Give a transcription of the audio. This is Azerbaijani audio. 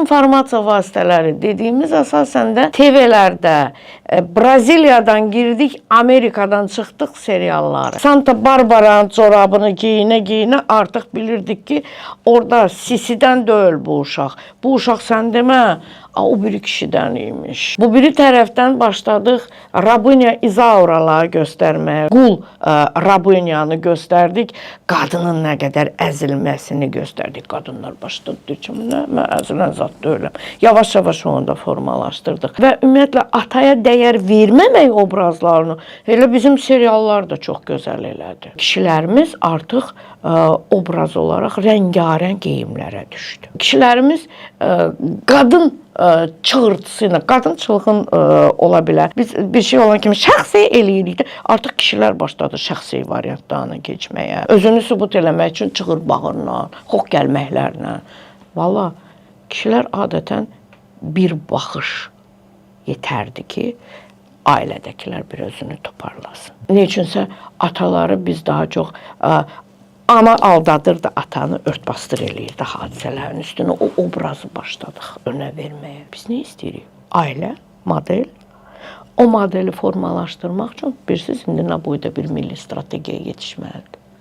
informasiya vasitələri dediyimiz əsasən də TV-lərdə Braziliyadan girdik, Amerikadan çıxdıq serialları. Santa Barbaranın corabını geyinə-geyinə artıq bilirdik ki, orada Sisidən deyil bu uşaq. Bu uşaq sən demə, o biri kişidən imiş. Bu biri tərəfdən başladıq Rabunya İzauraları göstərməyə. Qul Rabunyanı göstərdik. Qadının nə qədər əzilməsini göstərdik. Qadınlar başladı ki, mən əzilən zat deyiləm. Yavaş-yavaş onu da formalaşdırdıq. Və ümumiyyətlə ataya dəyər verməmək obrazlarını elə bizim seriallar da çox gözəl elədi. Kişilərimiz artıq obraz olaraq rəngarəng geyimlərə düşdü. Kişilərimiz qadın çığırtısı ilə, qadın çılğın ola bilər. Biz bir şey olan kimi şəxsi eləyirik. Artıq kişilər başladı şəxsi variantlarına keçməyə. Özünü sübut eləmək üçün çığır bağırla, xox gəlməklərlə. Valla, kişilər adətən bir baxış yetərdi ki, ailədəkilər bir özünü toparlasın. Ne üçünsə ataları biz daha çox ana aldadırdı, atanı ört-bastır eləyirdi hadisələrin üstünə. O obrazı başladıq önə verməyə. Biz nə istəyirik? Ailə, model. O modeli formalaşdırmaq üçün bilirsiniz, indi nə boyda bir milli strategiyaya yetişməlidir.